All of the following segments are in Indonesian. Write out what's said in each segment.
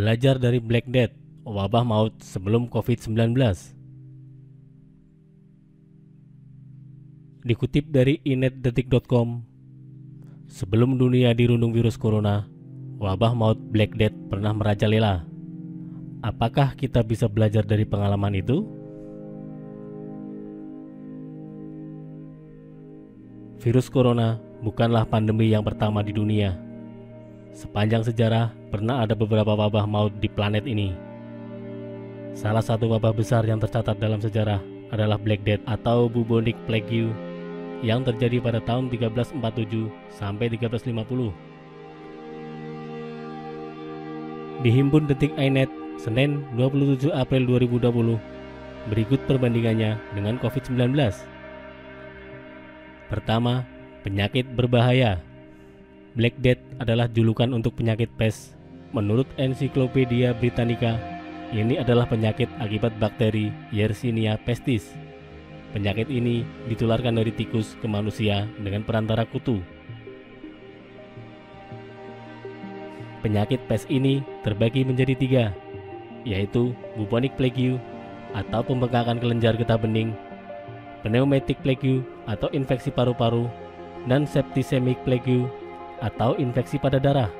Belajar dari Black Death, wabah maut sebelum COVID-19. Dikutip dari inetdetik.com, sebelum dunia dirundung virus corona, wabah maut Black Death pernah merajalela. Apakah kita bisa belajar dari pengalaman itu? Virus corona bukanlah pandemi yang pertama di dunia. Sepanjang sejarah, pernah ada beberapa wabah maut di planet ini. Salah satu wabah besar yang tercatat dalam sejarah adalah Black Death atau bubonic plague yang terjadi pada tahun 1347 sampai 1350. Dihimpun detik iNet, Senin 27 April 2020, berikut perbandingannya dengan COVID-19. Pertama, penyakit berbahaya. Black Death adalah julukan untuk penyakit pes. Menurut Encyclopedia Britannica, ini adalah penyakit akibat bakteri Yersinia pestis. Penyakit ini ditularkan dari tikus ke manusia dengan perantara kutu. Penyakit pes ini terbagi menjadi 3, yaitu bubonic plague atau pembengkakan kelenjar getah bening, pneumatic plague atau infeksi paru-paru, dan septicemic plague atau infeksi pada darah.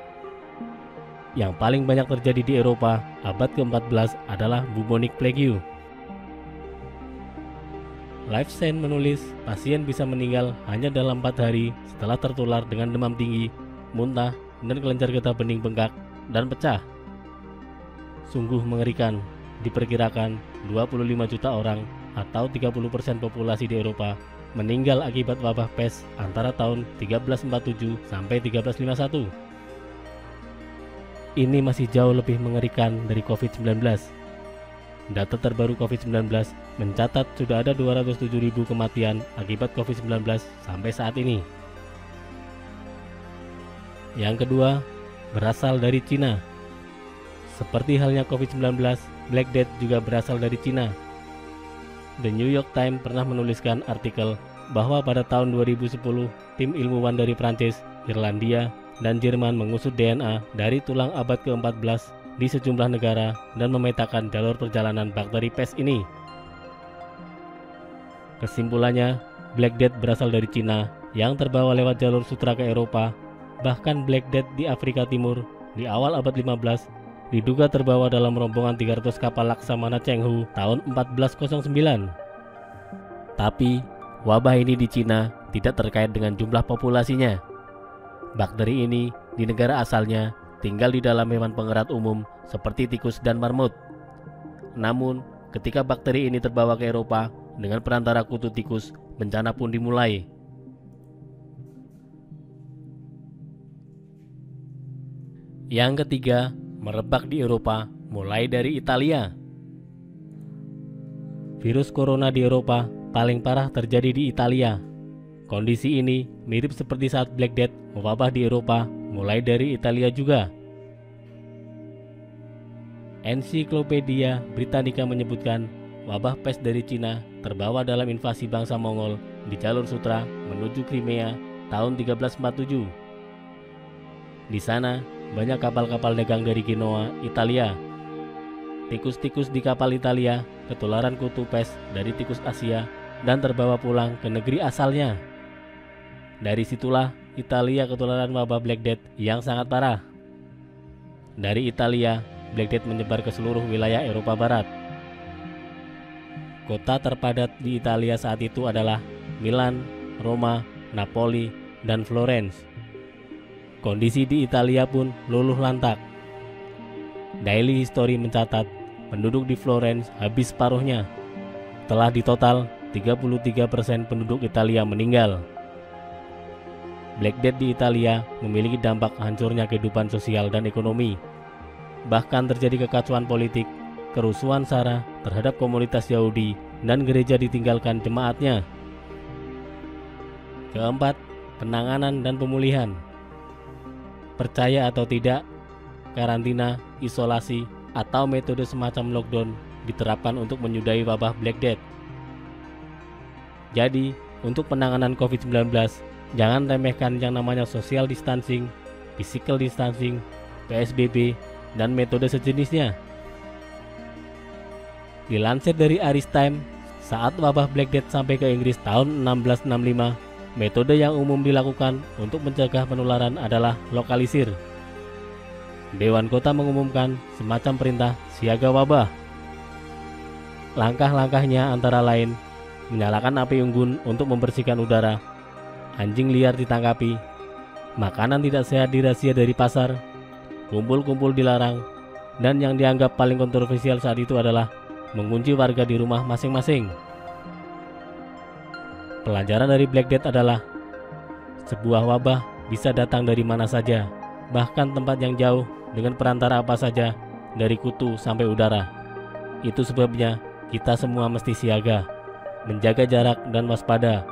Yang paling banyak terjadi di Eropa abad ke-14 adalah bubonic plague. Lifespan menulis pasien bisa meninggal hanya dalam 4 hari setelah tertular dengan demam tinggi, muntah, dan kelenjar getah bening bengkak dan pecah. Sungguh mengerikan. Diperkirakan 25 juta orang atau 30% populasi di Eropa meninggal akibat wabah pes antara tahun 1347 sampai 1351. Ini masih jauh lebih mengerikan dari COVID-19. Data terbaru COVID-19 mencatat sudah ada 207.000 kematian akibat COVID-19 sampai saat ini. Yang kedua, berasal dari Cina. Seperti halnya COVID-19, Black Death juga berasal dari Cina. The New York Times pernah menuliskan artikel bahwa pada tahun 2010, tim ilmuwan dari Prancis, Irlandia, dan Jerman mengusut DNA dari tulang abad ke-14 di sejumlah negara dan memetakan jalur perjalanan bakteri pes ini. Kesimpulannya, Black Death berasal dari Cina yang terbawa lewat jalur sutra ke Eropa. Bahkan Black Death di Afrika Timur di awal abad 15 diduga terbawa dalam rombongan 300 kapal Laksamana Chenghu tahun 1409. Tapi, wabah ini di Cina tidak terkait dengan jumlah populasinya. Bakteri ini di negara asalnya tinggal di dalam hewan pengerat umum seperti tikus dan marmut. Namun, ketika bakteri ini terbawa ke Eropa dengan perantara kutu tikus, bencana pun dimulai. Yang ketiga, merebak di Eropa mulai dari Italia. Virus corona di Eropa paling parah terjadi di Italia. Kondisi ini mirip seperti saat Black Death mewabah di Eropa mulai dari Italia juga. Encyclopedia Britannica menyebutkan wabah pes dari Cina terbawa dalam invasi bangsa Mongol di jalur sutra menuju Crimea tahun 1347. Di sana banyak kapal-kapal dagang dari Genoa, Italia. Tikus-tikus di kapal Italia ketularan kutu pes dari tikus Asia dan terbawa pulang ke negeri asalnya. Dari situlah Italia ketularan wabah Black Death yang sangat parah. Dari Italia, Black Death menyebar ke seluruh wilayah Eropa Barat. Kota terpadat di Italia saat itu adalah Milan, Roma, Napoli, dan Florence. Kondisi di Italia pun luluh lantak. Daily History mencatat penduduk di Florence habis separuhnya. Telah ditotal 33% penduduk Italia meninggal. Black Death di Italia memiliki dampak hancurnya kehidupan sosial dan ekonomi. Bahkan terjadi kekacauan politik, kerusuhan SARA terhadap komunitas Yahudi, dan gereja ditinggalkan jemaatnya. Keempat, penanganan dan pemulihan. Percaya atau tidak, karantina, isolasi, atau metode semacam lockdown diterapkan untuk menyudahi wabah Black Death. Jadi, untuk penanganan COVID-19, jangan remehkan yang namanya social distancing, physical distancing, PSBB, dan metode sejenisnya. Dilansir dari Irish Times, saat wabah Black Death sampai ke Inggris tahun 1665, metode yang umum dilakukan untuk mencegah penularan adalah lokalisir. Dewan Kota mengumumkan semacam perintah siaga wabah. Langkah-langkahnya antara lain menyalakan api unggun untuk membersihkan udara, anjing liar ditangkapi, makanan tidak sehat dirazia dari pasar, kumpul-kumpul dilarang, dan yang dianggap paling kontroversial saat itu adalah mengunci warga di rumah masing-masing. Pelajaran dari Black Death adalah sebuah wabah bisa datang dari mana saja, bahkan tempat yang jauh dengan perantara apa saja, dari kutu sampai udara. Itu sebabnya kita semua mesti siaga, menjaga jarak dan waspada,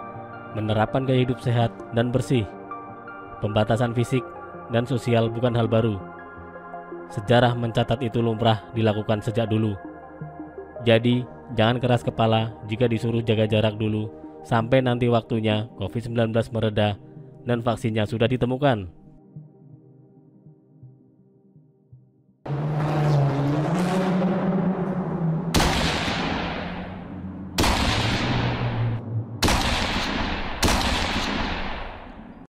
menerapkan gaya hidup sehat dan bersih. Pembatasan fisik dan sosial bukan hal baru. Sejarah mencatat itu lumrah dilakukan sejak dulu. Jadi, jangan keras kepala jika disuruh jaga jarak dulu sampai nanti waktunya COVID-19 mereda dan vaksinnya sudah ditemukan.